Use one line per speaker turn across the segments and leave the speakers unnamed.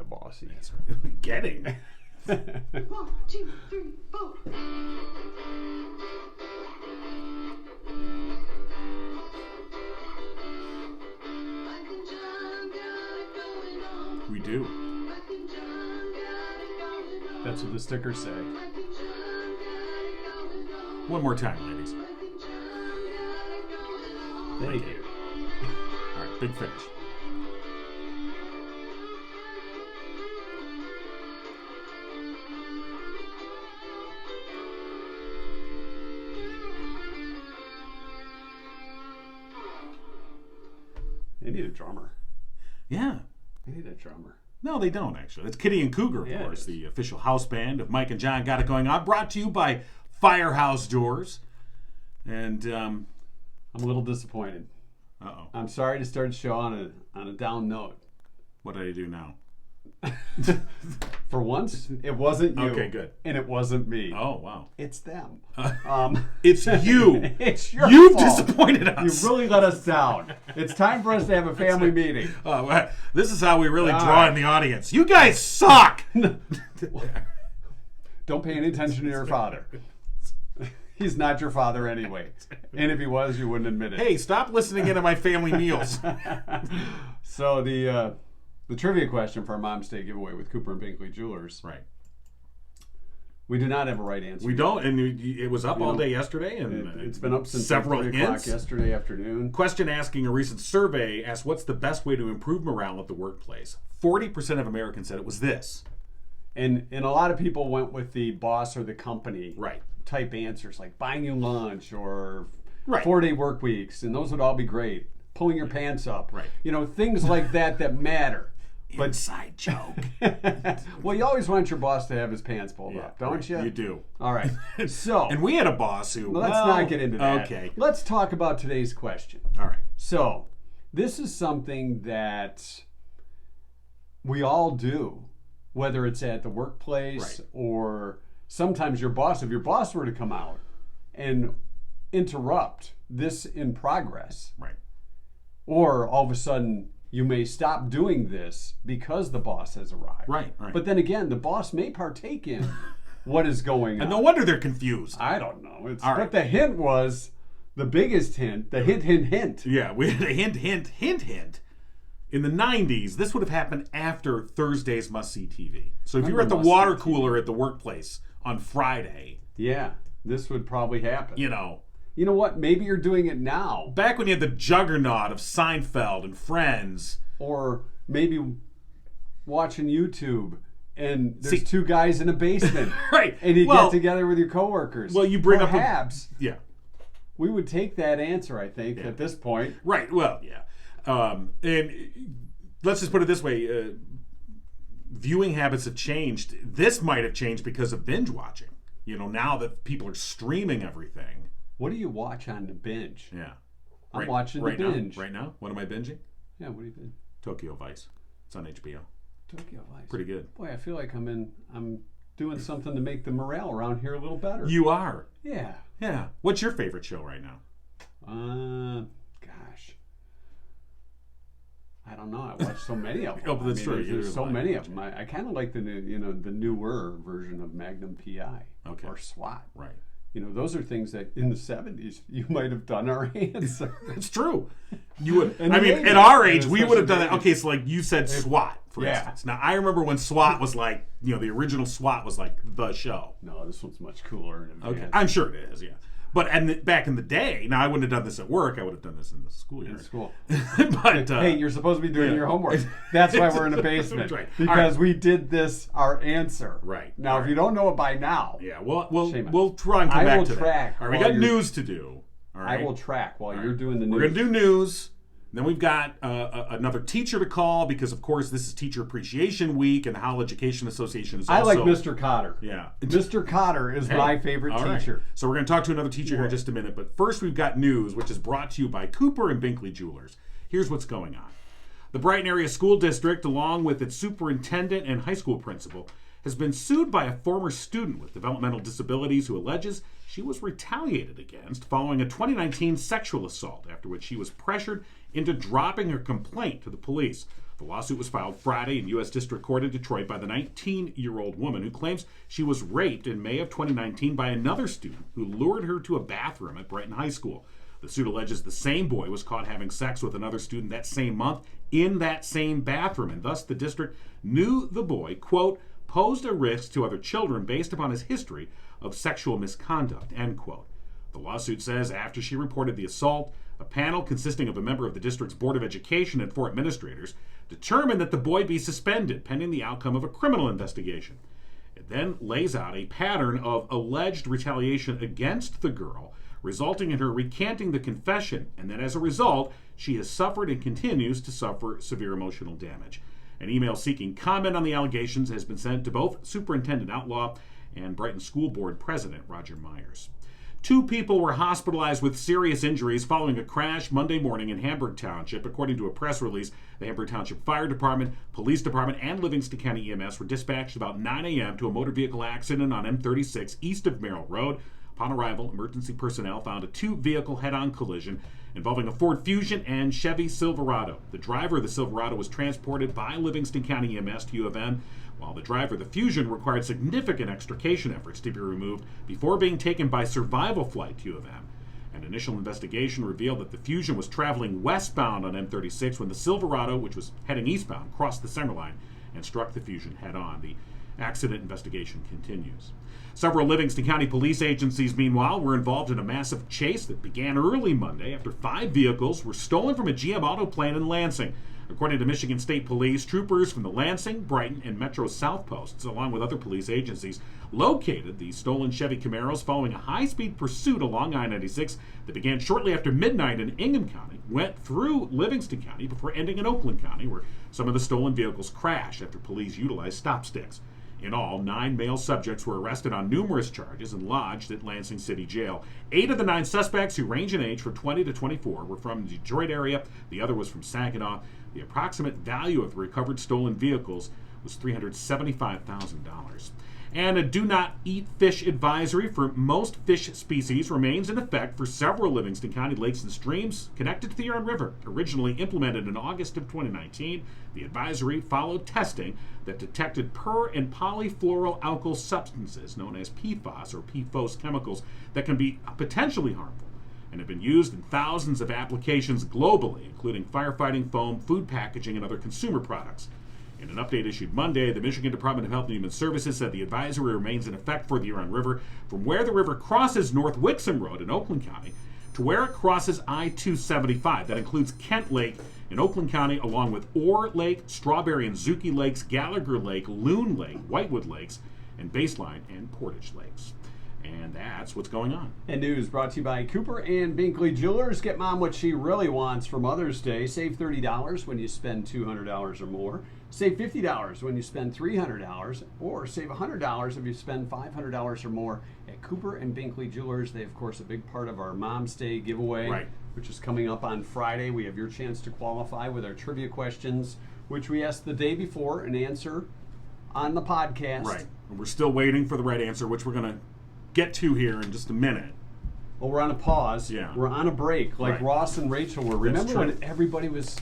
bossy.
That's right. Getting.
1, 2, 3, 4.
We do.
That's what the stickers say.
One more time, ladies.
Thank you.
All right, big finish.
They need a drummer.
Yeah.
They need a drummer.
No, they don't, actually. It's Kitty and Cougar, of course, the official house band of Mike and John Got It Going On, brought to you by Firehouse Doors. And,
I'm a little disappointed.
uh-oh.
I'm sorry to start the show on a down note.
What did I do now?
For once, it wasn't you.
Okay, good.
And it wasn't me.
Oh, wow.
It's them.
It's you.
It's your
You've
fault.
disappointed us.
You really let us down. It's time for us to have a family meeting.
Well, this is how we really draw in the audience. You guys suck!
Don't pay any attention to your father. He's not your father anyway. And if he was, you wouldn't admit it.
Hey, stop listening into my family meals.
So the trivia question for our Mom's Day giveaway with Cooper and Binkley Jewelers.
Right.
We do not have a right answer.
We don't, and it was up all day yesterday, and
it's been up since
several
3 o'clock
hints.
yesterday afternoon.
Question asking a recent survey asked, what's the best way to improve morale at the workplace? 40% of Americans said it was this.
And a lot of people went with the boss or the company
Right.
type answers, like buying you lunch or
Right.
4-day work weeks, and those would all be great. Pulling your pants up.
Right.
You know, things like that matter. But
Inside joke.
well, you always want your boss to have his pants pulled up, don't
right.
you?
You do.
All right. So,
And we had a boss who...
let's not get into that.
Okay.
Let's talk about today's question.
All right.
So, this is something that we all do, whether it's at the workplace
Right.
or sometimes your boss. If your boss were to come out and interrupt this in progress,
Right.
or all of a sudden you may stop doing this because the boss has arrived.
Right.
But then again, the boss may partake in what is going on.
And no wonder they're confused.
I don't know.
All
But
right.
the hint was the biggest hint, the hint.
Yeah, we had a hint. In the 90s, this would have happened after Thursday's must-see TV. So if you were at the
Must-See
water
TV.
cooler at the workplace on Friday,
Yeah, this would probably happen.
you know,
You know what? Maybe you're doing it now.
back when you had the juggernaut of Seinfeld and Friends.
Or maybe watching YouTube and there's
See-
2 guys in a basement.
Right.
And you
Well-
get together with your coworkers.
Well, you bring up a-
Perhaps
Yeah.
we would take that answer, I think, at this point.
Right. Well, yeah. And let's just put it this way. Viewing habits have changed. This might have changed because of binge watching. You know, now that people are streaming everything.
What do you watch on the binge?
Yeah.
I'm watching the binge.
Right now? What am I binging?
Yeah, what do you think?
Tokyo Vice. It's on HBO.
Tokyo Vice.
Pretty good.
Boy, I feel like I'm doing something to make the morale around here a little better.
You are.
Yeah.
Yeah. What's your favorite show right now?
Gosh. I don't know. I watch so many of them.
Oh, that's true.
There's so many of them. I kind of like the new, the newer version of Magnum PI
Okay.
or SWAT.
Right.
You know, those are things that in the 70s you might have done our answer.
It's true. You would.
And
I mean,
maybe-
at our age,
and
we would have done
especially
that. Okay, so like you said, SWAT, for
Yeah.
instance. Now I remember when SWAT was like, the original SWAT was like the show.
No, this one's much cooler. And
Okay,
advanced.
I'm sure it is. Yeah. But back in the day, now I wouldn't have done this at work. I would have done this in the school
In
yard.
school.
But
Hey, you're supposed to be doing
yeah.
your homework. That's why we're in a basement.
That's right.
Because
All
we did this, our answer.
Right.
Now,
All
if you don't know it by now,
yeah,
Shame on
we'll try and come
I
back
will
to
track
that. All right, we
while
got
you're-
news to do. All right.
I will track while you're doing the news.
We're going to do news. Then we've got another teacher to call because, of course, this is Teacher Appreciation Week, and the Howell Education Association is
I
also...
like Mr. Cotter.
Yeah.
Mr. Cotter is my favorite
All right.
teacher.
So we're going to talk to another teacher here in just a minute. But first, we've got news, which is brought to you by Cooper and Binkley Jewelers. Here's what's going on. The Brighton Area School District, along with its superintendent and high school principal, has been sued by a former student with developmental disabilities who alleges she was retaliated against following a 2019 sexual assault, after which she was pressured into dropping her complaint to the police. The lawsuit was filed Friday in U.S. District Court in Detroit by the 19-year-old woman who claims she was raped in May of 2019 by another student who lured her to a bathroom at Brighton High School. The suit alleges the same boy was caught having sex with another student that same month in that same bathroom, and thus the district knew the boy, quote, posed a risk to other children based upon his history of sexual misconduct, end quote. The lawsuit says after she reported the assault, a panel consisting of a member of the district's Board of Education and 4 administrators determined that the boy be suspended pending the outcome of a criminal investigation. It then lays out a pattern of alleged retaliation against the girl, resulting in her recanting the confession, and that as a result, she has suffered and continues to suffer severe emotional damage. An email seeking comment on the allegations has been sent to both Superintendent Outlaw and Brighton School Board President Roger Myers. 2 people were hospitalized with serious injuries following a crash Monday morning in Hamburg Township. According to a press release, the Hamburg Township Fire Department, Police Department, and Livingston County EMS were dispatched about 9 a.m. to a motor vehicle accident on M36 east of Merrill Road. Upon arrival, emergency personnel found a 2-vehicle head-on collision involving a Ford Fusion and Chevy Silverado. The driver of the Silverado was transported by Livingston County EMS to U of M, while the driver of the Fusion required significant extrication efforts to be removed before being taken by survival flight to U of M. An initial investigation revealed that the Fusion was traveling westbound on M36 when the Silverado, which was heading eastbound, crossed the center line and struck the Fusion head-on. The accident investigation continues. Several Livingston County police agencies, meanwhile, were involved in a massive chase that began early Monday after 5 vehicles were stolen from a GM auto plant in Lansing. According to Michigan State Police, troopers from the Lansing, Brighton, and Metro South posts, along with other police agencies, located the stolen Chevy Camaros following a high-speed pursuit along I-96 that began shortly after midnight in Ingham County, went through Livingston County before ending in Oakland County, where some of the stolen vehicles crashed after police utilized stop sticks. In all, 9 male subjects were arrested on numerous charges and lodged at Lansing City Jail. 8 of the 9 suspects, who range in age from 20 to 24, were from the Detroit area. The other was from Saginaw. The approximate value of the recovered stolen vehicles was $375,000. And a do-not-eat fish advisory for most fish species remains in effect for several Livingston County lakes and streams connected to the Huron River. Originally implemented in August of 2019, the advisory followed testing that detected per- and polyfluoroalkyl substances known as PFAS or PFOS chemicals that can be potentially harmful and have been used in thousands of applications globally, including firefighting foam, food packaging, and other consumer products. In an update issued Monday, the Michigan Department of Health and Human Services said the advisory remains in effect for the Huron River from where the river crosses North Wixom Road in Oakland County to where it crosses I-275. That includes Kent Lake in Oakland County, along with Orr Lake, Strawberry and Zuki Lakes, Gallagher Lake, Loon Lake, Whitewood Lakes, and Baseline and Portage Lakes. And that's what's going on.
And news brought to you by Cooper and Binkley Jewelers. Get mom what she really wants for Mother's Day. Save $30 when you spend $200 or more. Save $50 when you spend $300, or save $100 if you spend $500 or more at Cooper and Binkley Jewelers. They, of course, a big part of our Mom's Day giveaway,
Right,
which is coming up on Friday. We have your chance to qualify with our trivia questions, which we asked the day before and answer on the podcast.
Right. And we're still waiting for the right answer, which we're going to get to here in just a minute.
Well, we're on a pause.
Yeah.
We're on a break, like
Right.
Ross and Rachel were. Remember
true.
when everybody was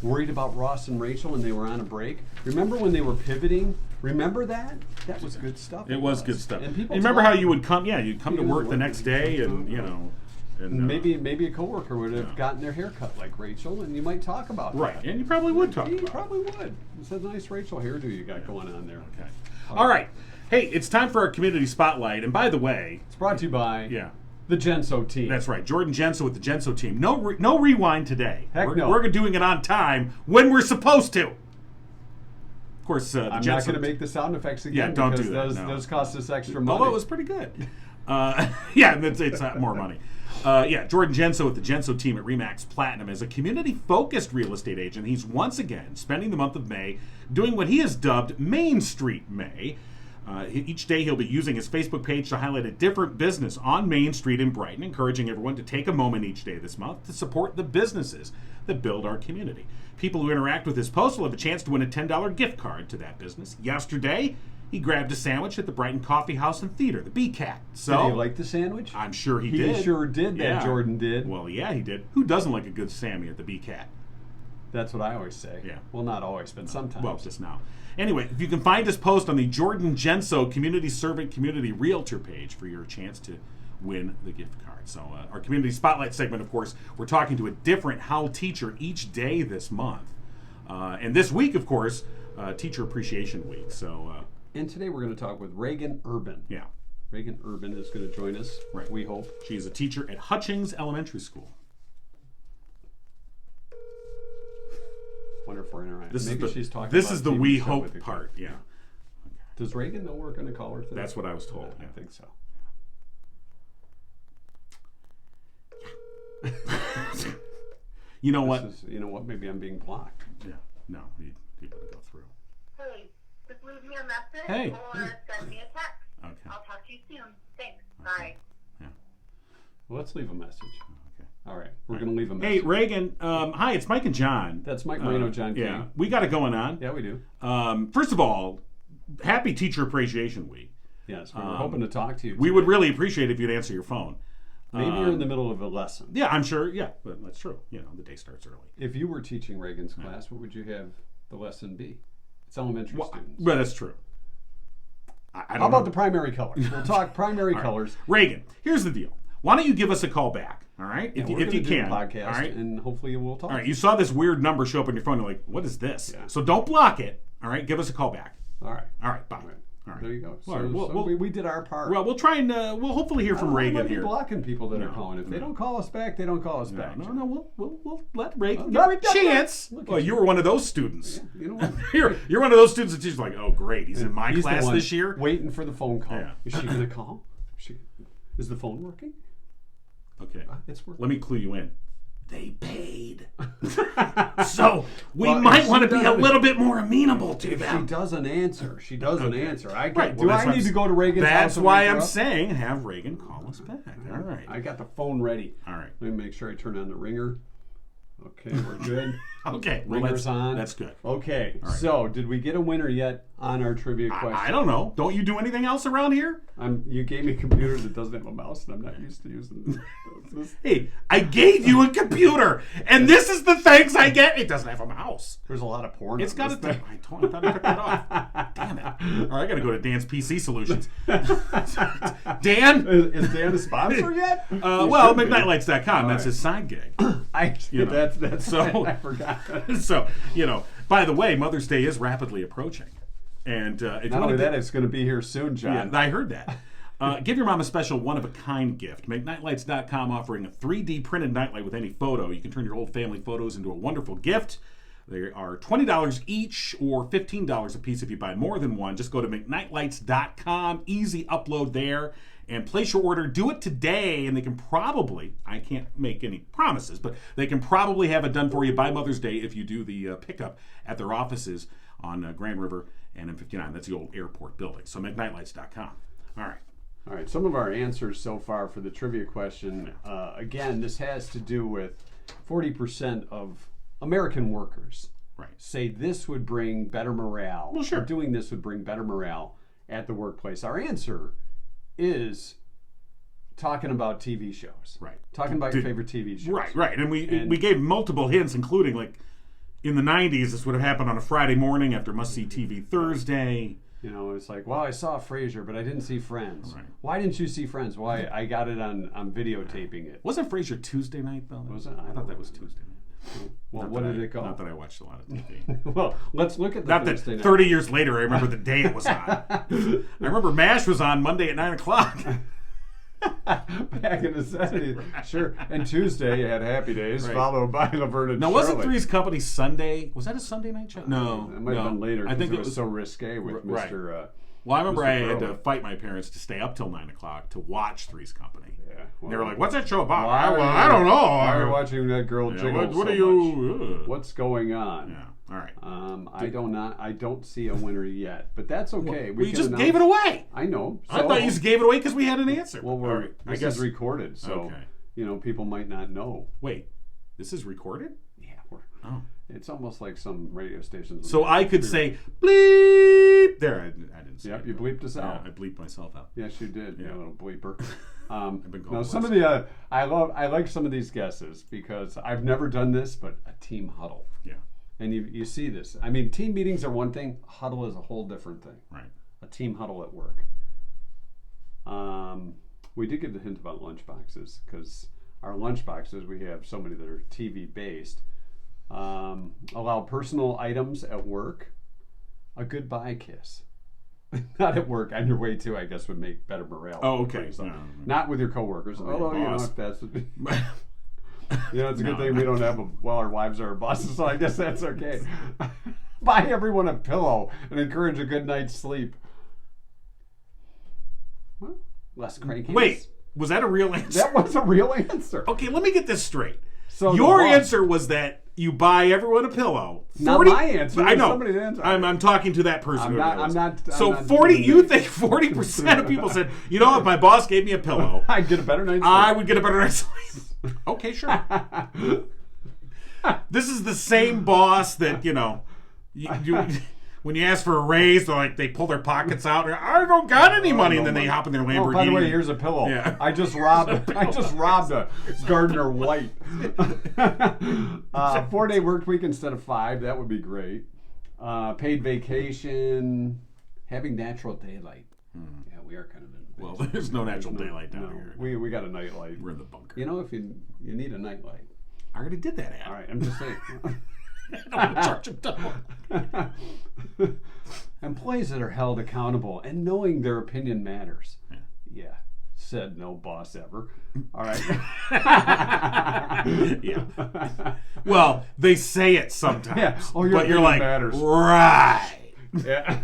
worried about Ross and Rachel and they were on a break? Remember when they were pivoting? Remember that? That was good stuff.
It was good stuff.
And people
remember how
talk-
you would come? Yeah, you'd come to
Yeah,
work the
what
next
did you
day, and
talk
you
about?
know, and
Maybe a coworker would have
Yeah.
gotten their hair cut like Rachel, and you might talk about
right,
that.
and you probably would talk
You
about it.
probably would. It's a nice Rachel hairdo you got going on there.
Okay. All right. Hey, it's time for our community spotlight. And by the way,
It's brought to you by
yeah,
the Genso team.
that's right, Jordan Genso with the Genso team. No rewind today.
Heck no.
We're doing it on time when we're supposed to. Of course, the
I'm
Genso
not going to make the sound effects again
Yeah, don't
because
do that,
those,
no.
those cost us extra money.
Although it was pretty good. Yeah, and it's more money. Jordan Genso with the Genso team at Remax Platinum is a community-focused real estate agent. He's once again spending the month of May doing what he has dubbed Main Street May. Each day he'll be using his Facebook page to highlight a different business on Main Street in Brighton, encouraging everyone to take a moment each day this month to support the businesses that build our community. People who interact with his post will have a chance to win a $10 gift card to that business. Yesterday, he grabbed a sandwich at the Brighton Coffee House and Theater, the B-Cat. So,
did he like the sandwich?
I'm sure he did.
He sure did, that
Yeah.
Jordan did.
Well, yeah, he did. Who doesn't like a good Sammy at the B-Cat?
That's what I always say.
Yeah.
Well, not always, but sometimes.
Well, just now. Anyway, if you can find us post on the Jordan Genso Community Servant Community Realtor page for your chance to win the gift card. So our Community Spotlight segment, of course, we're talking to a different How teacher each day this month. And this week, of course, Teacher Appreciation Week. So,
and today we're going to talk with Reagan Urban.
Yeah.
Reagan Urban is going to join us,
Right.
we hope.
She's a teacher at Hutchings Elementary School.
Wonder if we're interacting.
This
Maybe
is
she's talking
this
about
is the
TV
we
show
hope
with the
part.
kids.
Yeah.
Does Reagan know we're going to call her today?
That's what I was told.
I
Yeah.
think so.
You know what?
You know what? Maybe I'm being blocked.
Yeah. No, you better go through.
Hey, just leave me a message
Hey.
or send me a text.
Okay.
I'll talk to you soon. Thanks. Bye.
Yeah.
Well, let's leave a message.
Okay.
All right. We're going to leave a
Hey,
message.
Reagan. Hi, it's Mike and John.
That's Mike Moreno, John King.
Yeah. We got it going on.
Yeah, we do.
First of all, happy Teacher Appreciation Week.
Yes, we were hoping to talk to you.
We would really appreciate it if you'd answer your phone.
Maybe you're in the middle of a lesson.
Yeah, I'm sure. Yeah, but that's true. You know, the day starts early.
If you were teaching Reagan's class, what would you have the lesson be? It's elementary students.
But that's true. I don't
How about
know.
the primary colors? We'll talk primary colors.
Reagan, here's the deal. Why don't you give us a call back? All right,
Yeah,
if
we're
you
gonna do
can.
a podcast,
All right.
and hopefully we'll talk.
All right. You saw this weird number show up on your phone. You're like, what is this?
Yeah.
So don't block it. All right. Give us a call back.
All right.
All right. Bye.
All right.
All right.
There you go. So,
All right,
so we did our part.
Well, we'll try and we'll hopefully hear from
I
Reagan
might be
here.
blocking people that
No,
are calling. If they
no.
don't call us back, they don't call us back.
No, we'll let Reagan
Well,
give her a chance.
look at
Well, you were one of those students.
Yeah, you know what?
You're one of those students that teacher's like, oh great, he's in my
He's the
class
one
this year.
waiting for the phone call.
Yeah.
Is she going to call? Is the phone working?
Okay.
It's working.
Let me clue you in. They paid. So we
Well,
might
if
want to
she
be a
doesn't-
little bit more amenable to
If she
them.
doesn't answer, she doesn't answer. I
Right.
do
that's
I
what
need
I'm
to go to Reagan's house?
That's
and
why
wake her
I'm
up?
saying have Reagan call us back. All right.
I got the phone ready.
All right.
Let me make sure I turn on the ringer. Okay, we're good.
Okay. Well,
Ringer's on.
That's good.
Okay,
right.
so did we get a winner yet on our trivia question?
I don't know. Don't you do anything else around here?
You gave me a computer that doesn't have a mouse, and I'm not used to using this.
Hey, I gave you a computer, and this is the thanks I get. It doesn't have a mouse.
There's a lot of porn.
It's
on
got a
this
thing.
thing.
I thought I took that off. Damn it. All right, I got to go to Dan's PC Solutions. Dan?
Is Dan a sponsor yet?
Well,
should be.
McNightlights.com. That's
right.
his side gig.
You
know.
that's
So-
I forgot.
So, by the way, Mother's Day is rapidly approaching. And if you
Not
want
only
to
that, it's going to be here soon, John.
Yeah, I heard that. Give your mom a special one-of-a-kind gift. MakeNightlights.com offering a 3D printed nightlight with any photo. You can turn your old family photos into a wonderful gift. They are $20 each or $15 a piece if you buy more than one. Just go to MakeNightlights.com. Easy upload there and place your order. Do it today, and they can probably, I can't make any promises, but they can probably have it done for you by Mother's Day if you do the pickup at their offices on Grand River and M59. That's the old airport building. So MakeNightlights.com. All right.
All right, some of our answers so far for the trivia question. Again, this has to do with 40% of American workers
Right.
say this would bring better morale.
Well, sure.
Or doing this would bring better morale at the workplace. Our answer is talking about TV shows.
Right.
Talking about your favorite TV shows.
Right. And we gave multiple hints, including like in the 90s, this would have happened on a Friday morning after Must See TV Thursday.
You know, it's like, well, I saw Frasier, but I didn't see Friends.
Right.
Why didn't you see Friends? Why I got it on videotaping it.
Wasn't Frasier Tuesday night, though?
Was it?
I thought that was Tuesday night.
Well,
Not
what
that
did
I-
it go?
Not that I watched a lot of TV.
Well, let's look at the
Not that
Thursday night.
30 years later, I remember the day it was on. I remember MASH was on Monday at 9 o'clock.
Back in the 70s. Sure. And Tuesday you had Happy Days,
Right.
followed by Laverne and
Now,
Shirley.
wasn't Three's Company Sunday? Was that a Sunday night show? No.
It might have been later.
I think
it was so risque with
right.
Mr.
Well, I remember
Mr.
I had to
Burley.
fight my parents to stay up till 9 o'clock to watch Three's Company.
Yeah.
They were like, "What's that show about?"
Why are
I
you-
don't know.
Why are you watching that girl
Yeah,
jiggle
what
so
are you?
much? What's going on?
Yeah. All right.
I don't see a winner yet, but that's okay.
Well, you
can
just
announce-
gave it away.
I know.
I thought you just gave it away because we had an answer.
Well,
All right. I
this
guess.
is recorded, so
Okay.
people might not know.
Wait, this is recorded?
Yeah,
Oh.
it's almost like some radio stations.
So I could say bleep. There, I didn't say
Yep,
it.
you bleeped us
Yeah,
out.
I bleeped myself out.
Yes, you did.
Yeah.
You little bleeper.
I've been
Now,
called
some of the I like some of these guesses because I've never done this, but a team huddle.
Yeah,
And you see this. I mean, team meetings are one thing. Huddle is a whole different thing.
right.
A team huddle at work. We did give the hint about lunch boxes because our lunch boxes, we have so many that are TV based. Allow personal items at work. A goodbye kiss. Not at work, on your way to, I guess, would make better morale.
Oh, okay.
So,
No.
not with your coworkers.
Or your
Although,
boss.
if that's it's a good
No,
thing
no.
we don't have our wives are our bosses, so I guess that's okay. Buy everyone a pillow and encourage a good night's sleep. Well, less cranky.
Wait, was that a real answer?
That was a real answer.
Okay, let me get this straight.
So
Your
the boss-
answer was that you buy everyone a pillow.
Not my answer.
I know.
Somebody's answer.
I'm talking to that person.
I'm
whoever
not-
it was.
I'm not-
So
I'm not
40.
doing
You
that.
think 40% of people said, you know, if my boss gave me a pillow,
I'd get a better night's
I
sleep.
would get a better night's sleep. Okay, sure. This is the same boss that when you ask for a raise, they pull their pockets out. I don't got any money, and then they hop in their Lamborghini.
Oh, by the way, here's a pillow.
Yeah.
I just robbed a Gardner White. 4-day work week instead of 5. That would be great. Paid vacation, having natural daylight. Yeah, we are kind of in.
Well, there's no natural daylight down
No,
here.
we got a night light.
We're in the bunker.
You know, if you need a night light.
I already did that ad.
All right, I'm just saying.
I don't want to charge them double.
Employees that are held accountable and knowing their opinion matters.
Yeah.
Yeah. Said no boss ever. All right.
Yeah. Well, they say it sometimes.
Yeah. Oh, your
but you're
opinion
like,
matters.
right.
Yeah.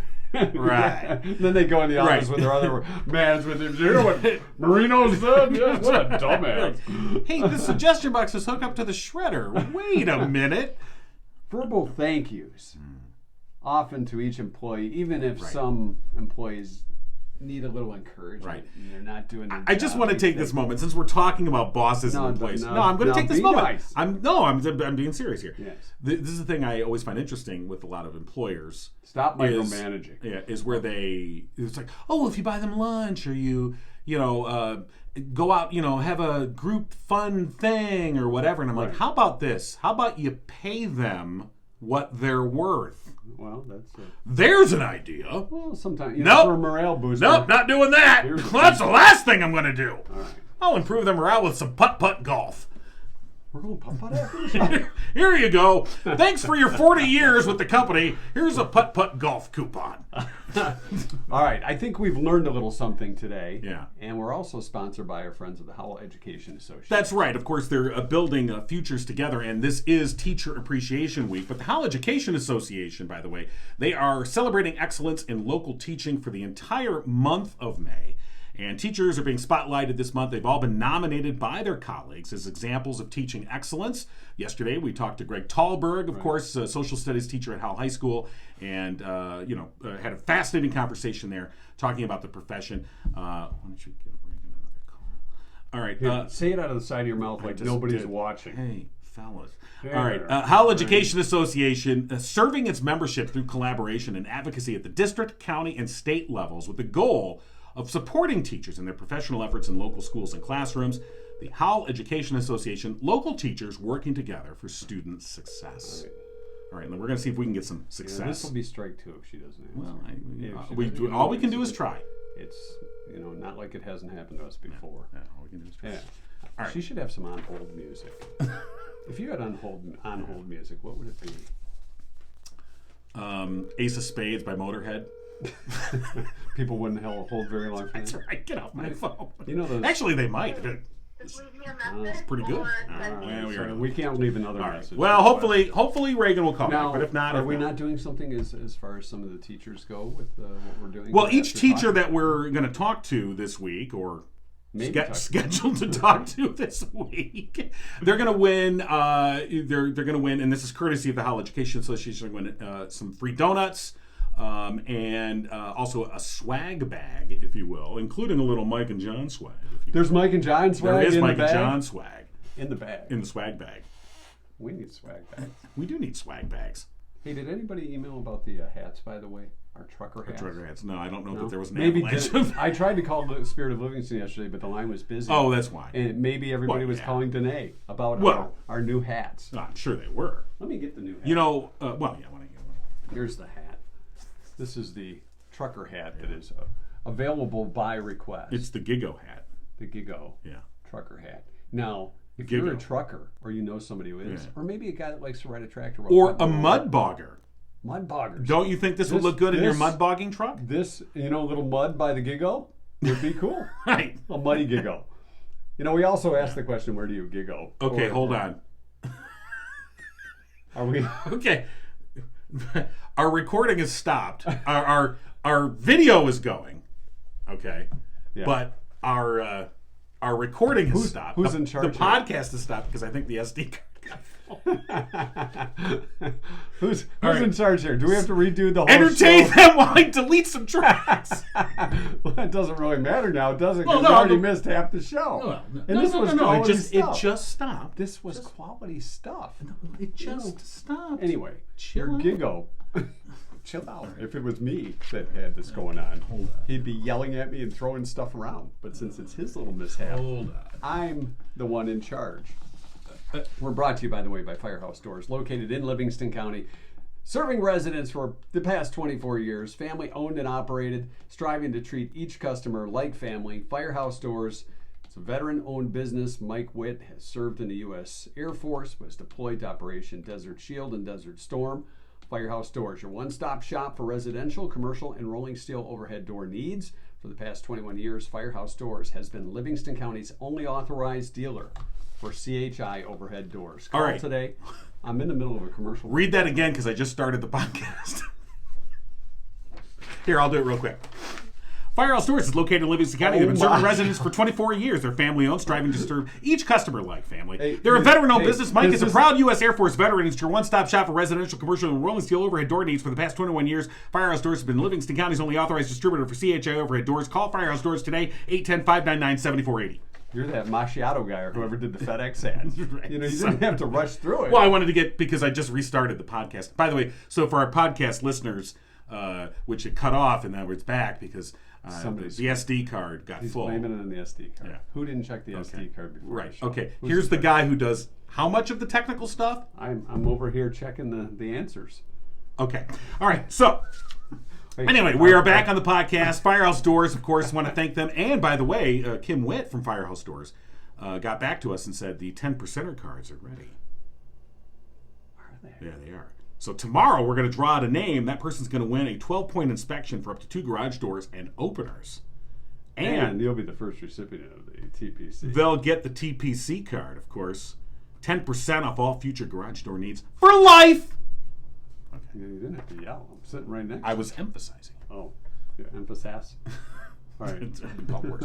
Right.
Then they go in the office
Right.
with their other management. You hear what Marino said? Yeah, what a dumbass.
Hey, the suggestion box is hooked up to the shredder. Wait a minute.
Verbal thank yous. Often to each employee, even if
Right.
some employees need a little encouragement.
Right.
And they're not doing their
I just
job.
want to take this moment since we're talking about bosses
No,
and employees.
no,
No, I'm going to
no,
take this
be
moment.
nice.
I'm being serious here.
Yes.
This is the thing I always find interesting with a lot of employers.
Stop
is-
micromanaging.
Yeah, is where it's like, oh, if you buy them lunch or you go out, have a group fun thing or whatever. And I'm like,
Right.
how about this? How about you pay them what they're worth?
Well, that's it.
There's an idea.
Well, sometimes
Nope.
for a morale booster.
Nope, not doing that.
Here's-
That's the last thing I'm going to do.
All right.
I'll improve their morale with some putt-putt golf.
We're going putt-putt after this.
Here you go. Thanks for your 40 years with the company. Here's a putt-putt golf coupon.
All right. I think we've learned a little something today.
Yeah.
And we're also sponsored by our friends at the Howell Education Association.
That's right. Of course, they're building futures together, and this is Teacher Appreciation Week. But the Howell Education Association, by the way, they are celebrating excellence in local teaching for the entire month of May. And teachers are being spotlighted this month. They've all been nominated by their colleagues as examples of teaching excellence. Yesterday, we talked to Greg Tallberg, of course, a social studies teacher at Howell High School, and had a fascinating conversation there talking about the profession. Why don't you give Reagan another call? All right.
Here, say it out of the side of your mouth like
just
nobody's
did.
watching.
Hey, fellas.
There.
All right. Howell Education Association serving its membership through collaboration and advocacy at the district, county, and state levels with the goal of supporting teachers in their professional efforts in local schools and classrooms. The Howell Education Association, local teachers working together for student success. All right, and we're going to see if we can get some
Yeah,
success.
this will be strike 2 if she doesn't answer.
Well,
All
all we can do is try.
It's not like it hasn't happened to us before.
Yeah, all we can do is try.
Yeah.
All right.
She should have some on-hold music. If you had on-hold music, what would it be?
Ace of Spades by Motorhead.
People wouldn't hold very long. For
That's
that.
right. Get off my phone.
You know those.
Actually, they might.
Just leave me a message.
pretty good.
Or
All
send
right,
me
Yeah, we
so
already-
we can't leave another
All right.
message.
Well, hopefully Reagan will call
Now,
back. But if not,
are we not doing something as far as some of the teachers go with what we're doing?
Well, each
After
teacher
talk?
that we're going to talk to this week, or
Maybe talk to.
scheduled to talk to this week, they're going to win. They're going to win, and this is courtesy of the Howell Education Association. They're going to win some free donuts. And also a swag bag, if you will, including a little Mike and John swag. If you
There's
will.
Mike and John swag
There is
in
Mike
the
and
bag.
John swag
In the bag.
in the swag bag.
We need swag bags.
We do need swag bags.
Hey, did anybody email about the hats, by the way? Our trucker
Or
hats.
trucker hats. No, I don't know
No?
that there was an
Maybe
avalanche.
I tried to call the Spirit of Livingston yesterday, but the line was busy.
Oh, that's why.
And maybe everybody
Well,
was
yeah.
calling Danae about
Well-
our new hats.
No, I'm sure they were.
Let me get the new hat.
You know, well, yeah, when I get one.
Here's the hat. This is the trucker hat that is available by request.
It's the Gigo hat.
the Gigo
Yeah.
trucker hat. Now, if you're a
Gigo.
trucker, or you know somebody who is,
Yeah.
or maybe a guy that likes to ride a tractor,
Or a mud bogger.
mud boggers.
Don't you think this would look good in your
this-
mud bogging truck?
This, a little mud by the Gigo would be cool.
Right.
A muddy Gigo. We also asked the question, where do you Gigo?
Okay, hold on.
Are we?
Okay. Our recording is stopped. Our video is going. Okay.
Yeah.
But our recording has stopped.
who's
The-
in charge
The
here?
podcast has stopped because I think the SD card got full.
Who's
right.
in charge here? Do we have to redo the whole
Entertain
show?
them while I delete some tracks.
Well, it doesn't really matter now, does it?
Well,
Because
no,
we already
but-
missed half the show.
No.
And this was
It
quality
just
stuff.
stopped.
This was quality stuff.
It just stopped.
Anyway,
Chill
your
out.
Gigo. Chill out. If it was me that had this going on, he'd be yelling at me and throwing stuff around. But since it's his little mishap,
Hold on.
I'm the one in charge. We're brought to you, by the way, by Firehouse Doors, located in Livingston County, serving residents for the past 24 years, family owned and operated, striving to treat each customer like family. Firehouse Doors, it's a veteran-owned business. Mike Witt has served in the U.S. Air Force, was deployed to Operation Desert Shield and Desert Storm. Firehouse Doors, your one-stop shop for residential, commercial, and rolling steel overhead door needs. For the past 21 years, Firehouse Doors has been Livingston County's only authorized dealer for CHI overhead doors. Call
All right.
today. I'm in the middle of a commercial.
Read that again because I just started the podcast. Here, I'll do it real quick. Firehouse Doors is located in Livingston County. They've been serving
my.
residents for 24 years. They're family-owned, striving to serve each customer like family.
Hey,
They're a veteran-owned
hey,
business. Mike
this
is a
is-
proud U.S. Air Force veteran. It's your one-stop shop for residential, commercial, and rolling steel overhead door needs for the past 21 years. Firehouse Doors has been Livingston County's only auzed distributor for CHI overhead doors. Call Firehouse Doors today, 810-599-7480.
You're that Macchiato guy or whoever did the FedEx ad.
Right.
You didn't have to rush through it.
Well, I wanted to get, because I just restarted the podcast. By the way, so for our podcast listeners, which it cut off and now it's back because
Somebody's-
the SD card got
He's
full.
blaming it on the SD card.
Yeah.
Who didn't check the SD card before
Right.
the show?
Okay.
Who's
Here's
in
the
charge?
guy who does how much of the technical stuff?
I'm over here checking the answers.
Okay. All right. So
Hey,
anyway, we are back on the podcast. Firehouse Doors, of course, want to thank them. And by the way, Kim Witt from Firehouse Doors got back to us and said the 10%er cards are ready.
Are they?
Yeah, they are. So tomorrow we're going to draw out a name. That person's going to win a 12-point inspection for up to 2 garage doors and openers.
And you'll be the first recipient of the TPC.
They'll get the TPC card, of course. 10% off all future garage door needs for life.
You didn't have to yell. I'm sitting right next.
I was emphasizing.
Oh, yeah, emphasis. All right.
It's got worse.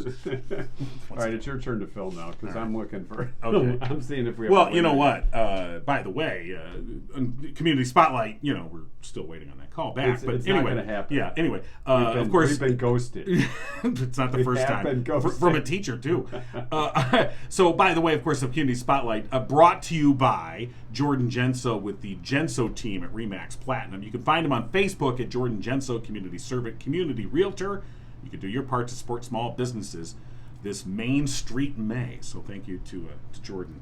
All right, it's your turn to fill now because I'm looking for.
Okay.
I'm seeing if we have.
Well,
a
you know
winner.
what? By the way, Community Spotlight, we're still waiting on that call back.
It's
but
not
anyway,
gonna happen.
Yeah, anyway. Of course.
we've been ghosted.
It's not the first
have been
time.
ghosted.
From a teacher, too. So, by the way, of course, the Community Spotlight brought to you by Jordan Genso with the Genso team at Remax Platinum. You can find him on Facebook at Jordan Genso, Community Servant, Community Realtor. You can do your part to support small businesses this Main Street May. So thank you to Jordan.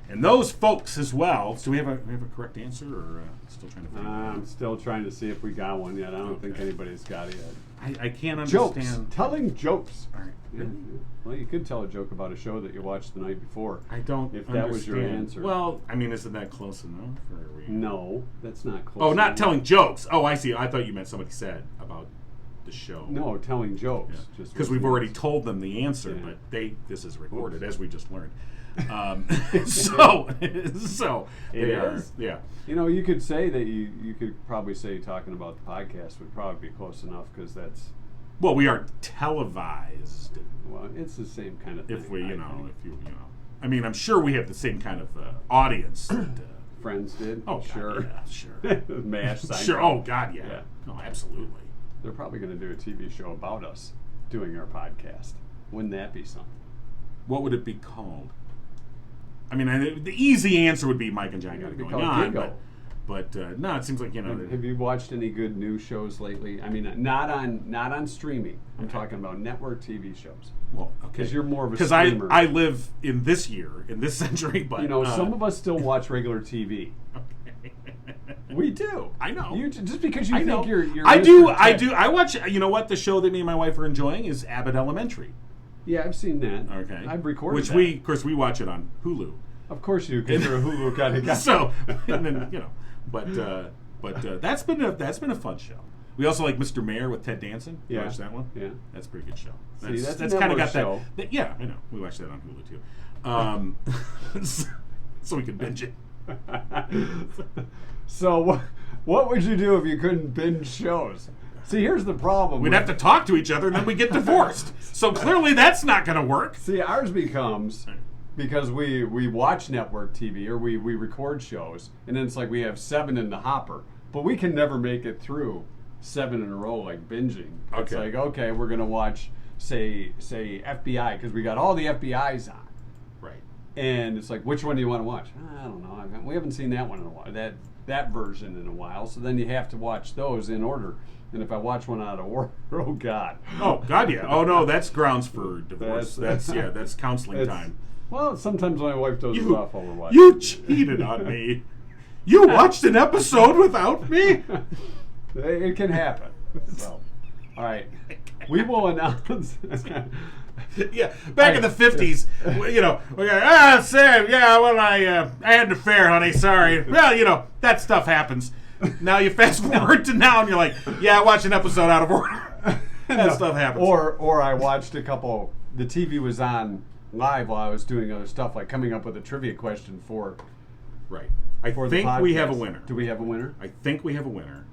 And those folks as well. So we have a correct answer, or still trying to find
I'm
out?
still trying to see if we got one yet. I don't think anybody's got it yet.
I can't
Jokes.
understand.
Telling jokes.
All right.
Yeah. Well, you could tell a joke about a show that you watched the night before.
I don't
If that was your
understand.
answer.
Well, I mean, isn't that close enough? Or are we...
No, that's not close.
Oh, not
enough.
telling jokes. Oh, I see. I thought you meant somebody said about the show.
No, telling jokes.
Yeah.
Just
Because we've already told them the answer,
Yeah.
but this is recorded, as we just learned. So
It
they are,
is?
yeah.
You could say that you could probably say talking about the podcast would probably be close enough because that's,
Well, we are televised.
well, it's the same kind of thing.
If we,
I
if
think.
you, I mean, I'm sure we have the same kind of audience. That,
Friends did.
oh, God,
sure.
yeah, sure.
MASH.
Sure.
Seinfeld.
Oh, God, yeah.
Yeah.
Oh, absolutely.
They're probably going to do a TV show about us doing our podcast. Wouldn't that be something?
What would it be called? I mean, the easy answer would be Mike and John got it
It'd be
going
called
on.
Gigo.
But no, it seems like
Have you watched any good news shows lately? I mean, not on streaming. I'm talking about network TV shows.
Well, okay.
Because you're more of a
Because
streamer.
I live in this year, in this century, but
some of us still watch regular TV. We do.
I know.
You just because you
I know.
think you're.
I do.
Mr.
I
Ted.
do. I watch. You know what? The show that me and my wife are enjoying is Abbott Elementary.
Yeah, I've seen that.
Okay.
I've recorded
Which
that.
of course, we watch it on Hulu.
Of course you do, because you're a Hulu kind of guy.
So, and then but that's been a fun show. We also like Mr. Mayor with Ted Danson. You
Yeah.
watch that one?
Yeah.
That's a pretty good show.
See, that's a
kind of
network
got
show.
that. Yeah, I know. We watched that on Hulu too. So we could binge it.
So what would you do if you couldn't binge shows? See, here's the problem.
We'd have to talk to each other, and then we get divorced. So clearly, that's not going to work.
See, ours becomes because we watch network TV or we record shows, and then it's like we have 7 in the hopper, but we can never make it through 7 in a row like binging. It's
Okay.
like, okay, we're gonna watch say FBI because we got all the FBI's on,
Right.
and it's like, which one do you want to watch? I don't know. We haven't seen that one in a while. That version in a while. So then you have to watch those in order. And if I watch one out of order, oh God.
Oh God, yeah. Oh no, that's grounds for divorce.
That's-
That's counseling
It's-
time.
Well, sometimes my wife dozes
You-
off while we're watching.
You cheated on me. You watched an episode without me.
It can happen. So, all right. We will announce.
Yeah, back in the 50s, we got, Sam, yeah, well, I had an affair, honey, sorry. Well, that stuff happens. Now you fast forward to now, and you're like, yeah, I watched an episode out of order. That stuff happens.
Or I watched a couple. The TV was on live while I was doing other stuff, like coming up with a trivia question for.
Right. I
For the
think we have a
podcast.
winner.
Do we have a winner?
I think we have a winner.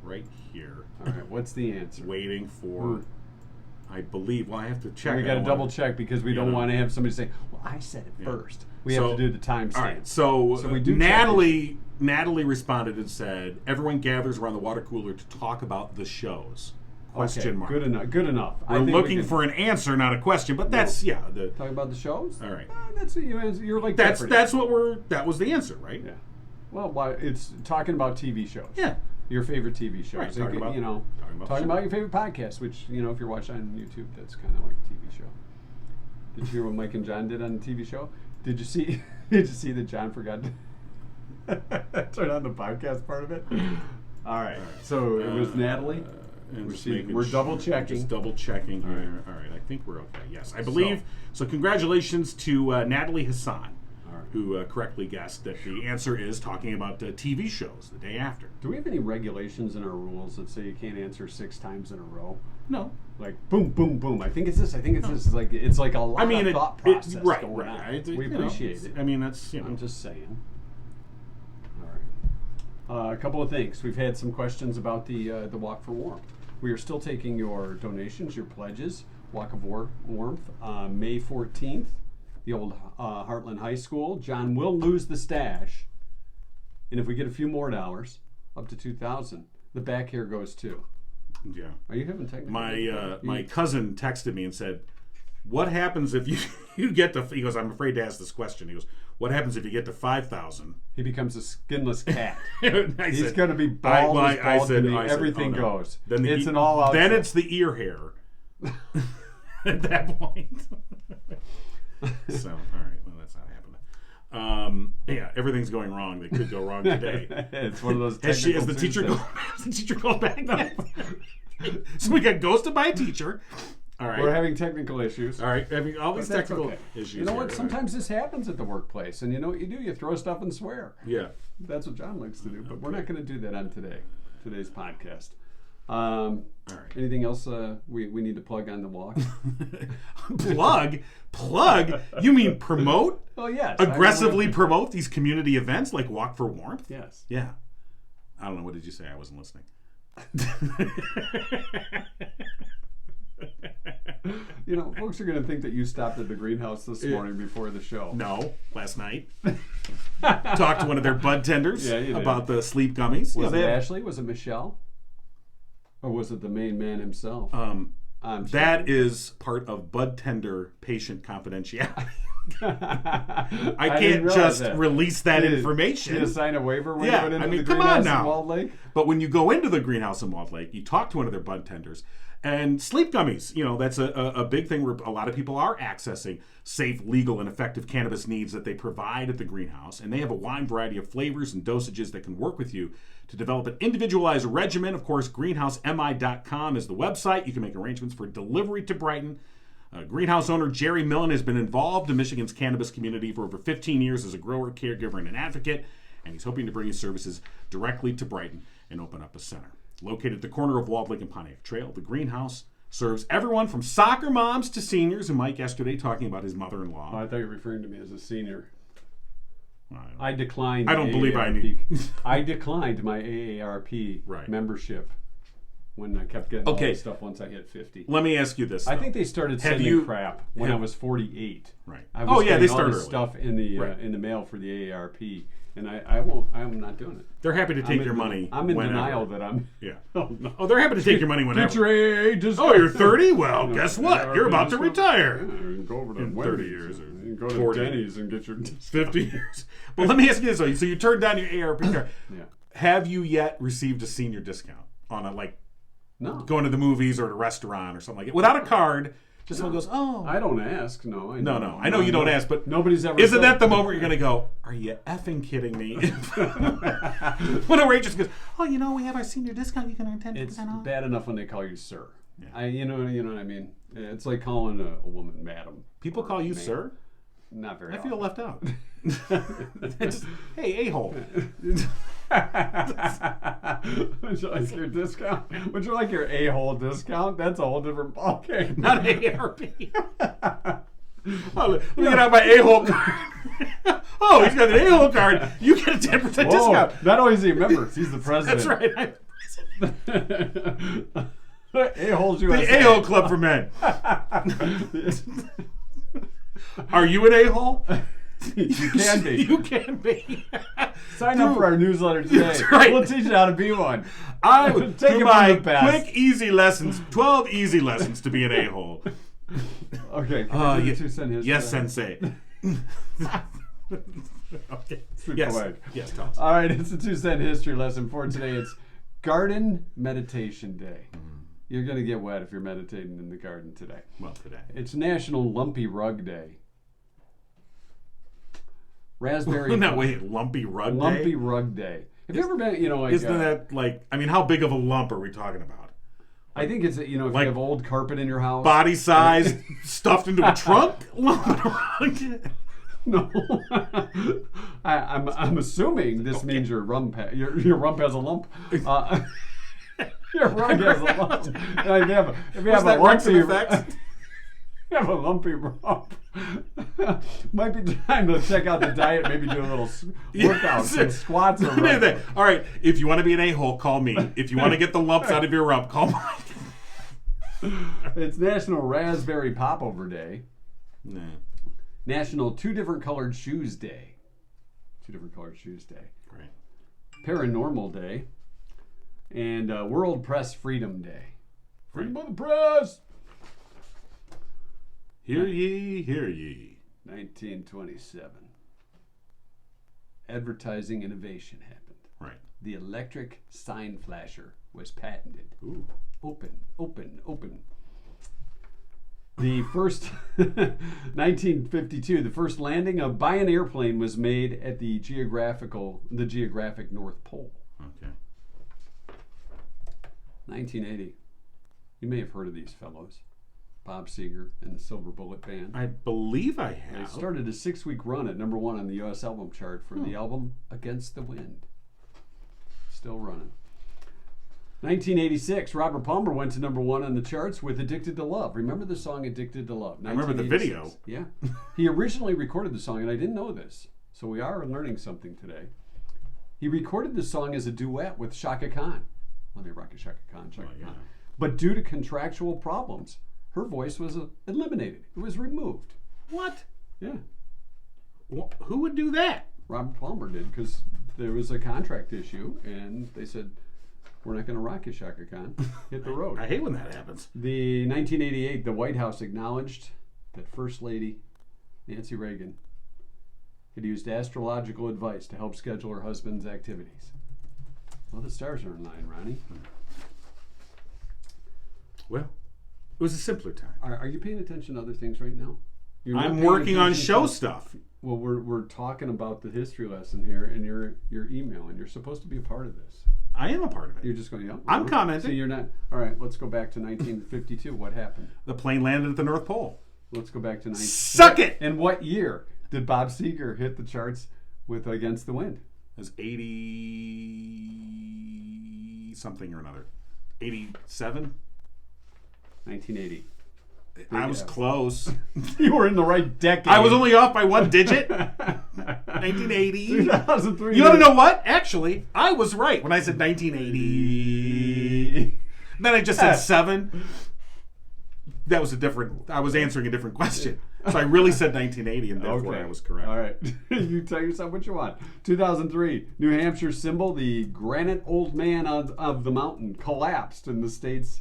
Right here.
All right. What's the answer?
Waiting for, I believe, well, I have to check.
We
I
got to
don't
double
wanna-
check because we
Yeah,
don't
no.
want to have somebody say, "Well, I said it
Yeah.
first." We
So-
have to do the timestamp.
All right, so,
So we do
Natalie responded and said, everyone gathers around the water cooler to talk about the shows. Question mark.
Good enough. Good enough. I
We're
think we
looking
can
for an answer, not a question, but that's,
talk about the shows.
all right.
That's you're like
That's
Jeopardy.
that was the answer, right?
Yeah. Well, it's talking about TV shows.
Yeah.
Your favorite TV shows.
Right,
You
talking
could,
about-
you know,
talking about
talking
the
about your favorite podcast, which, if you're watching on YouTube, that's kind of like a TV show. Did you hear what Mike and John did on the TV show? Did you see that John forgot to turn on the podcast part of it? All right. So it was Natalie.
And
We're
just
seeing-
making
we're
sure-
double checking.
Just double checking here.
right.
All right, I think we're okay. Yes, I believe. So congratulations to Natalie Hassan,
All right.
who correctly guessed that the answer is talking about TV shows the day after.
Do we have any regulations in our rules that say you can't answer 6 times in a row?
No.
Like boom, boom, boom. I think it's this. I think it's this. It's like a lot of thought process
right,
going
right.
on. We appreciate it.
I mean, that's
I'm just saying. All right. A couple of things. We've had some questions about the Walk for Warmth. We are still taking your donations, your pledges. Walk of Warmth, May 14th, the old Heartland High School. John will lose the stash, and if we get a few more dollars, up to $2,000, the back here goes too.
yeah.
Are you having technical?
My cousin texted me and said, "What happens if you get to?" He goes, "I'm afraid to ask this question." He goes, "What happens if you get to 5,000?"
He becomes a skinless cat.
I
He's
said-
going to be bald as
I
bald
said,
to me.
I said,
Everything
"Oh, no."
goes.
Then
It's an all-out.
Then
set.
it's the ear hair. At that point. So, all right. Well, that's not happening. Yeah, everything's going wrong. That could go wrong today.
It's one of those.
Has the teacher
Tuesdays.
has the teacher called back? So we got ghosted by a teacher. All right.
We're having technical issues.
All right. Having all these
But that's
technical
okay.
issues.
You know what?
here.
Sometimes this happens at the workplace, and you know what you do? You throw stuff and swear.
Yeah.
That's what John likes to do, but we're not going to do that on today's podcast.
All right.
Anything else we need to plug on the walk?
Plug? You mean promote?
Oh yes.
Aggressively promote these community events like Walk for Warmth?
Yes.
Yeah. I don't know. What did you say? I wasn't listening.
Folks are going to think that you stopped at the greenhouse this morning before the show.
No, last night. Talked to one of their bud tenders
Yeah, you did.
about the sleep gummies.
Was
Yeah,
it
they have-
Ashley? Was it Michelle? Or was it the main man himself? I'm
that is part of bud tender patient confidentiality. I
didn't
can't
realize
just
that.
release that
Did
information.
you sign a waiver when you
Yeah,
went into
I mean,
the
come
greenhouse
on now.
in Walled Lake?
But when you go into the greenhouse in Walled Lake, you talk to one of their bud tenders. And sleep gummies, that's a big thing where a lot of people are accessing safe, legal, and effective cannabis needs that they provide at the greenhouse. And they have a wide variety of flavors and dosages that can work with you to develop an individualized regimen. Of course, greenhousemi.com is the website. You can make arrangements for delivery to Brighton. Greenhouse owner Jerry Millen has been involved in Michigan's cannabis community for over 15 years as a grower, caregiver, and an advocate. And he's hoping to bring his services directly to Brighton and open up a center. Located at the corner of Walled Lake and Pontiac Trail, the greenhouse serves everyone from soccer moms to seniors. And Mike yesterday talking about his mother-in-law.
Oh, I thought you were referring to me as a senior.
Well,
I declined.
I don't
the
believe I
AARP.
need.
I declined my AARP
Right.
membership when I kept getting all
Okay.
this stuff once I hit 50.
Let me ask you this.
I
though.
think they started
Have
sending
you-
crap when I was 48.
Right.
I was
Oh, yeah, they
getting all
start
this
early.
stuff in
Right.
the mail for the AARP, and I'm not doing it.
They're happy to take
I'm
your
in-
money.
I'm in
whenever.
denial that I'm.
Yeah.
Oh, no.
Oh, they're happy to take your money whenever.
Get your AA discount.
Oh, you're 30? Well, guess what? You're about to retire.
Go over to
In
Wendy's
30 years or
and go to
40.
Denny's and get your
50 years. But let me ask you this, though. So you turned down your AARP card.
Yeah.
Have you yet received a senior discount on
No.
going to the movies or at a restaurant or something like that? Without a card, just someone goes, oh.
I don't ask. No.
No. I know you don't ask, but
nobody's ever.
isn't
said-
that the moment you're going to go, are you effing kidding me? When a waitress goes, oh, we have our senior discount. You can earn 10%
It's
off.
bad enough when they call you sir.
Yeah.
You know what I mean. It's like calling a woman madam.
People call you
Man.
sir?
Not very.
I feel
often.
left out. It's, hey, a-hole.
Would you like your discount? Would you like your a-hole discount? That's a whole different ballgame.
Not AARP. Oh, let me get out my a-hole card. Oh, he's got an a-hole card. You get a 10% discount.
Not only is he a member, he's the president.
That's right.
A-holes
The
USA.
a-hole club for men. Are you an a-hole?
You can be.
You can be.
Sign up for our newsletter today.
That's right.
We'll teach you how to be one.
I would
Take
do
it from
my
the best.
quick, easy lessons. 12 easy lessons to be an a-hole.
Okay. Can I do
Yes,
2 cent history?
yes, sensei. Okay.
Sweet
Yes.
poetic.
Yes, tell us.
All right, it's a 2 cent history lesson for today. It's Garden Meditation Day. You're going to get wet if you're meditating in the garden today.
Well, today.
It's National Lumpy Rug Day. Raspberry.
No, wait, lumpy rug
Lumpy
day?
Rug Day. Have you ever been, like...
Isn't that like, how big of a lump are we talking about?
I think it's, if you
like
have old carpet in your house.
Body size stuffed into a trunk? Lump rug?
No. I'm assuming this means your rump your rump has a lump. Your rug has a lump. If you have
that
a
Wrexham
lumpy
effect?
you have a lumpy rump. Might be time to check out the diet. Maybe do a little workout, some squats. Or
All right, if you want to be an a-hole, call me. If you want to get the lumps out of your rump, call Mike.
It's National Raspberry Popover Day.
Nah.
National Two Different Colored Shoes Day. Two Different Colored Shoes Day.
Great.
Paranormal Day. And World Press Freedom Day. Freedom of the press!
Hear ye, hear ye.
1927. Advertising innovation happened.
Right.
The electric sign flasher was patented.
Ooh.
Open, open, open. The first, 1952, the first landing by an airplane was made at the geographic North Pole.
Okay.
1980. You may have heard of these fellows. Bob Seger and the Silver Bullet Band.
I believe I
They
have.
started a 6-week run at number 1 on the U.S. album chart for the album Against the Wind. Still running. 1986, Robert Palmer went to number 1 on the charts with Addicted to Love. Remember the song Addicted to Love?
I remember the video.
1986. Yeah. He originally recorded the song, and I didn't know this, so we are learning something today. He recorded the song as a duet with Shaka Khan. Let me rock a Shaka Khan, Shaka
Well, yeah.
Khan. But due to contractual problems, her voice was eliminated. It was removed.
What?
Yeah.
Who would do that?
Robert Palmer did, because there was a contract issue, and they said, we're not going to rock you, Shaka Khan. Hit the road.
I hate when that happens.
The 1988, the White House acknowledged that First Lady Nancy Reagan had used astrological advice to help schedule her husband's activities. Well, the stars are in line, Ronnie.
Well, it was a simpler time.
Are you paying attention to other things right now? You're not
I'm
paying
working on
attention
show
to-
stuff.
Well, we're talking about the history lesson here, and you're emailing. You're supposed to be a part of this.
I am a part of it.
You're just going, yeah.
I'm commenting.
So you're not. All right, let's go back to 1952. What happened?
The plane landed at the North Pole.
Let's go back to 19.
Suck it!
In what year did Bob Seger hit the charts with Against the Wind?
It was 80 something or another. 87?
1980.
I was close.
You were in the right decade.
I was only off by one digit. 1980.
2003.
You want to know what? Actually, I was right when I said 1980. Then I just said 7. That was I was answering a different question. So I really said 1980, and therefore I was correct.
All right. You tell yourself what you want. 2003, New Hampshire symbol, the granite old man of the mountain, collapsed in the state's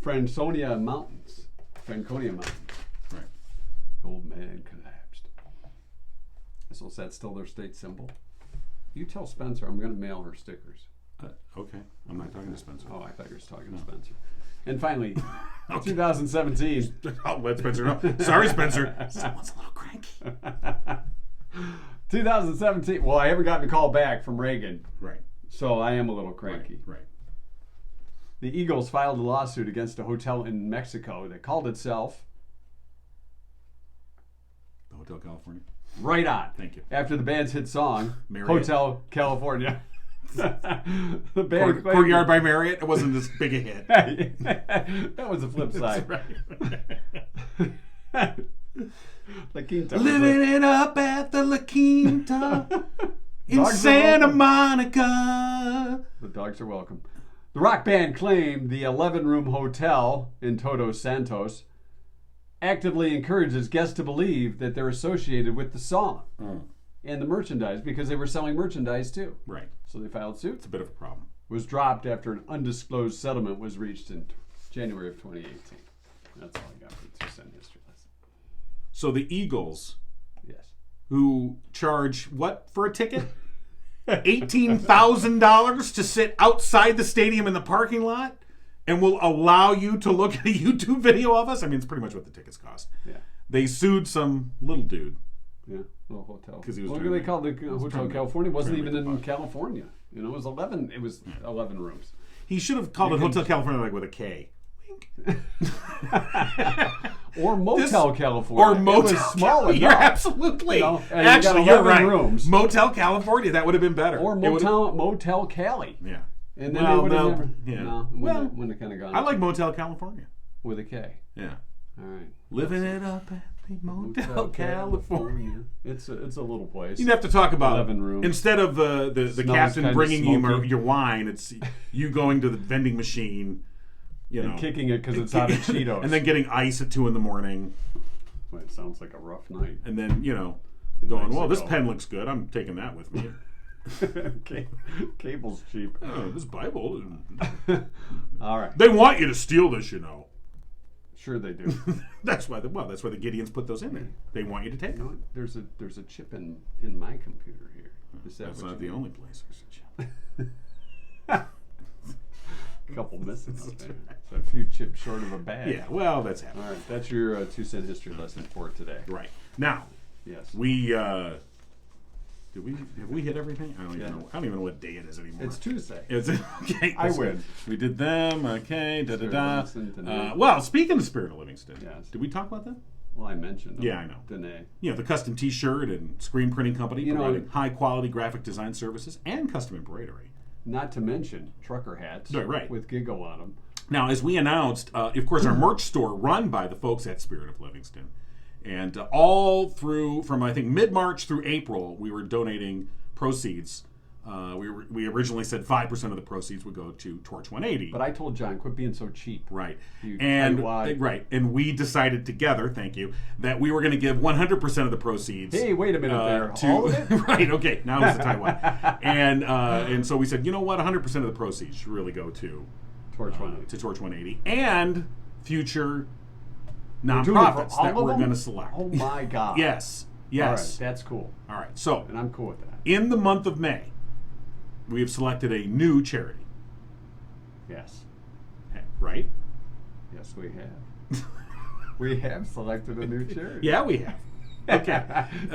Franconia Mountains.
Right.
Old man collapsed. So is that still their state symbol? You tell Spencer I'm going to mail her stickers.
Okay. I'm not talking to Spencer.
Oh, I thought you were talking to Spencer. And finally, 2017.
I'll let Spencer know. Sorry, Spencer. Someone's a little cranky.
2017. Well, I haven't gotten a call back from Reagan.
Right.
So I am a little cranky.
Right.
The Eagles filed a lawsuit against a hotel in Mexico that called itself
The Hotel California.
Right On.
Thank you.
After the band's hit song,
Marriott.
Hotel California. The band
Courtyard by Marriott. It wasn't this big a hit.
That was the flip side. La Quinta.
Living it up at the La Quinta in
Dogs are
Santa
welcome.
Monica.
The dogs are welcome. The rock band claimed the 11-room hotel in Todos Santos actively encourages guests to believe that they're associated with the song and the merchandise because they were selling merchandise too.
Right.
So they filed suit.
It's a bit of a problem.
Was dropped after an undisclosed settlement was reached in January of 2018. That's all I got for the 2-cent history lesson.
So the Eagles,
Yes.
who charge what for a ticket? $18,000 to sit outside the stadium in the parking lot and will allow you to look at a YouTube video of us? I mean, it's pretty much what the tickets cost.
Yeah.
They sued some little dude.
Yeah. Little hotel.
'Cause he was
what
trying
do
to
they call the
was
Hotel
trying to-
California? It wasn't
trying to
even
make a
in
buck.
California. You know, it was 11. It was 11 rooms.
He should have called
You
it
can-
Hotel California like with a K.
Or Motel California.
Or Motel.
It was small
You're
enough.
absolutely.
You know, and you got
Actually, you're
11
right.
rooms.
Motel California. That would have been better.
Or
It would've-
Motel Cali.
Yeah.
And then
Well,
they would have
no,
never.
yeah.
No,
Well,
wouldn't have kind of gone.
I like Motel California.
with a K.
Yeah.
All right.
Living it up at the Motel California.
It's a little place.
You'd have to talk about
11 rooms.
instead of the
Smells
captain
kinda
bringing
smoky.
you your wine. It's you going to the vending machine, you know,
and kicking it because it's out of Cheetos.
and then getting ice at 2 a.m,
Well, it sounds like a rough night.
and then going, well, this
Mexico.
pen looks good. I'm taking that with me.
Cable's cheap.
Oh, this Bible.
All right.
They want you to steal this,
Sure they do.
That's why the Gideons put those in there. They want you to take
You know
them.
what? There's a chip in my computer here. Is that
That's
what
not
you
the
mean?
only place there's a chip.
A couple missing out there. So a few chips short of a bag.
Yeah, well, that's
All
happening.
right. That's your 2-cent history lesson for today.
Right. Now,
Yes.
we have we hit everything? I don't even
Yeah.
know. I don't even know what day it is anymore.
It's Tuesday.
It's okay.
I
so
win.
We did them. Okay. Da da
Spirit of
da.
Livingston, Danae.
Well, speaking of Spirit of Livingston,
Yes.
did we talk about them?
Well, I mentioned them.
Yeah, I know.
Danae.
The custom T-shirt and screen printing company
You know-
providing high-quality graphic design services and custom embroidery.
Not to mention trucker hats.
Right.
With Giggle on them.
Now, as we announced, of course, our merch store run by the folks at Spirit of Livingston, and all through from I think mid-March through April, we were donating proceeds. We originally said 5% of the proceeds would go to Torch 180.
But I told John, quit being so cheap.
Right.
You
And
tightwad.
right. And we decided together, thank you, that we were going to give 100% of the proceeds.
Hey, wait a minute there.
To,
All of it?
right, okay. Now it's the tight one. And so we said, you know what? 100% of the proceeds should really go to
Torch 180.
Torch 180 and future
doing it for
nonprofits
all
that
of
we're
them?
going to select.
Oh my God.
Yes.
All right,
Yes.
that's cool.
All right. So,
And I'm cool with that.
in the month of May, we have selected a new charity.
Yes.
Right?
Yes, we have. We have selected a new charity.
Yeah, we have. Okay.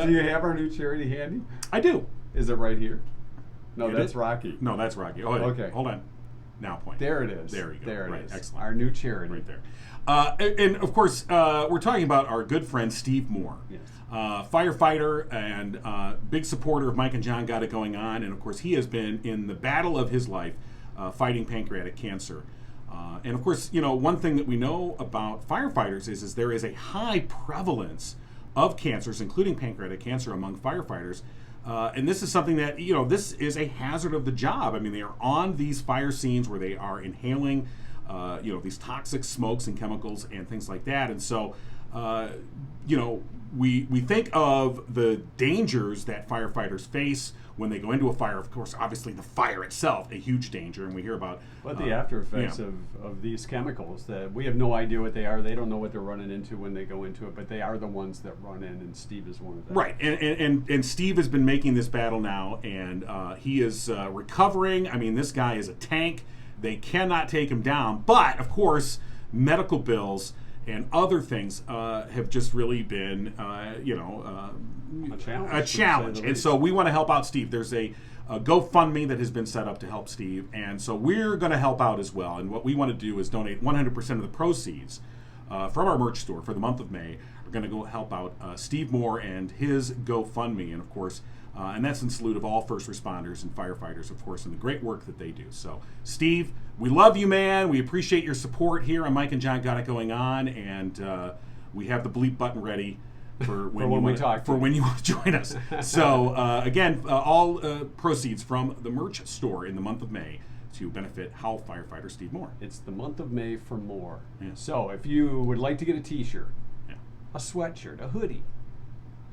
Do you have our new charity handy?
I do.
Is it right here? No,
It
that's
is?
Rocky.
No, that's Rocky. Oh,
Okay.
Hold on. Now point.
There it is.
There you go.
There
Right,
it is.
excellent.
Our new charity.
Right there. And of course, we're talking about our good friend Steve Moore,
Yes.
firefighter and big supporter of Mike and John Got It Going On. And of course, he has been in the battle of his life fighting pancreatic cancer. And of course, one thing that we know about firefighters is there is a high prevalence of cancers, including pancreatic cancer, among firefighters. And this is something that, this is a hazard of the job. I mean, they are on these fire scenes where they are inhaling, these toxic smokes and chemicals and things like that. And so, we think of the dangers that firefighters face when they go into a fire. Of course, obviously the fire itself, a huge danger, and we hear about
But the after effects
yeah.
of these chemicals that we have no idea what they are. They don't know what they're running into when they go into it, but they are the ones that run in, and Steve is one of them.
Right, and Steve has been making this battle now, and he is recovering. I mean, this guy is a tank. They cannot take him down. But, of course, medical bills and other things have just really been,
A challenge.
a challenge. And so we want to help out Steve. There's a GoFundMe that has been set up to help Steve, and so we're going to help out as well. And what we want to do is donate 100% of the proceeds from our merch store for the month of May. We're going to go help out Steve Moore and his GoFundMe, and of course, and that's in salute of all first responders and firefighters, of course, and the great work that they do. So, Steve, we love you, man. We appreciate your support here on Mike and John Got It Going On, and we have the bleep button ready for when,
when
you want to join us. So, again, all proceeds from the merch store in the month of May to benefit How Firefighter Steve Moore.
It's the month of May for more.
Yeah.
So if you would like to get a T-shirt,
Yeah.
a sweatshirt, a hoodie,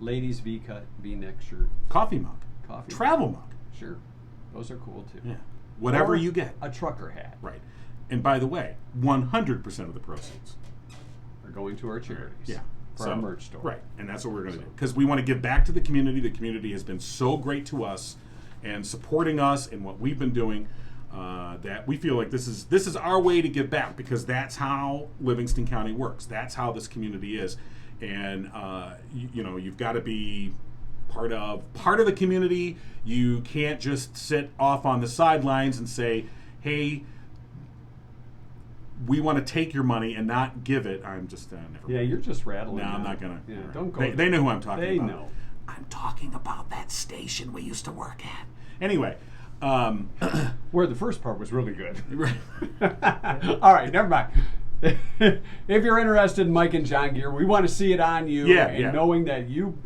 ladies V-cut, V-neck shirt,
Coffee mug.
coffee,
Travel mug.
sure, those are cool too.
Yeah. Whatever
Or
you get.
a trucker hat.
Right. And by the way, 100% of the proceeds.
Are going to our charities.
Yeah.
For our merch store.
Right. And that's what we're going to do. Because we want to give back to the community. The community has been so great to us and supporting us in what we've been doing that we feel like this is our way to give back, because that's how Livingston County works. That's how this community is. And, you've got to be part of the community. You can't just sit off on the sidelines and say, hey, we want to take your money and not give it. I'm just never.
Yeah, you're just rattling.
No, I'm
now.
not gonna.
Yeah,
all right.
don't go.
They know who I'm talking
They
about.
know.
I'm talking about that station we used to work at. Anyway,
Where the first part was really good. All right, never mind. If you're interested in Mike and John gear, we want to see it on you.
Yeah,
and
yeah.
knowing that you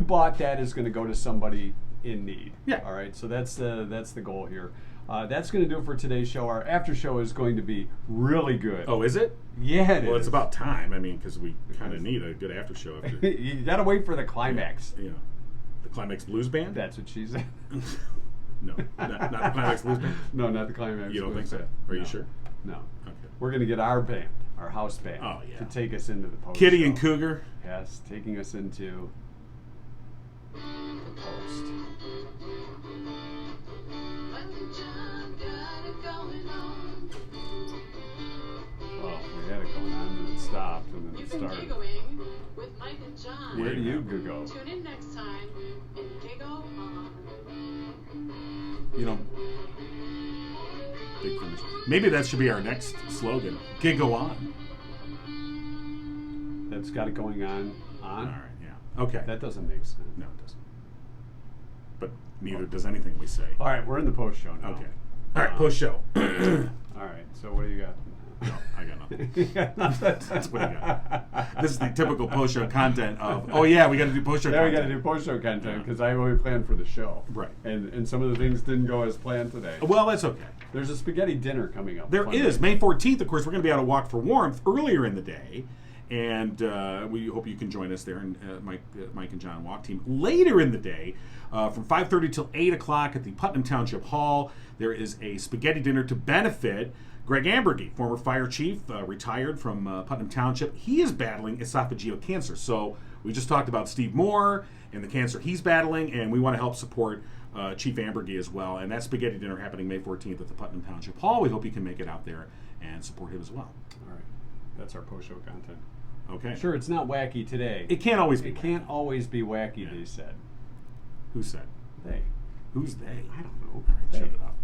bought that is going to go to somebody in need.
Yeah.
All right. So that's the goal here. That's going to do it for today's show. Our after show is going to be really good.
oh, is it?
Yeah, it
Well,
is.
it's about time. I mean, because we kind of need a good after show after.
You got to wait for the climax.
The Climax Blues Band.
That's what she said.
No, not the Climax Blues Band.
No, not the climax.
You don't think so?
Blues
Are you
Band.
sure?
No.
Okay.
We're going to get our band, our house band,
Oh, yeah.
to take us into the post.
Kitty
show.
and Cougar.
Yes, taking us into the post. Well, we had it going on, and it stopped, and then it
You've been
started.
giggling with Mike and John.
Where do you go?
Tune in next time and giggle on.
Big finish. Maybe that should be our next slogan. Giggle on.
That's got it going on.
All right. Yeah. Okay.
That doesn't make sense.
No, it doesn't. But neither does anything we say.
All right, we're in the post show now.
Okay. All right. Post show.
All right, so what do you got?
No, I got nothing. That's what I got. This is the typical post show content of, oh yeah, we got to do post show
Now we
content.
got to do post show content because I already planned for the show.
Right.
And some of the things didn't go as planned today.
Well, that's okay.
There's a spaghetti dinner coming up.
There is. May 14th, of course, we're going to be out of Walk for Warmth earlier in the day. And we hope you can join us there, and Mike and John Walk Team. Later in the day, from 5:30 till 8 o'clock at the Putnam Township Hall, there is a spaghetti dinner to benefit Greg Ambergy, former fire chief, retired from Putnam Township. He is battling esophageal cancer. So we just talked about Steve Moore and the cancer he's battling, and we want to help support Chief Ambergy as well. And that spaghetti dinner happening May 14th at the Putnam Township Hall. We hope you can make it out there and support him as well.
All right. That's our post-show content.
Okay.
Sure, it's not wacky today.
It can't always be.
It can't always be wacky,
Yeah.
they said.
Who said?
They.
Who's they?
I don't know.
All right, shut it up.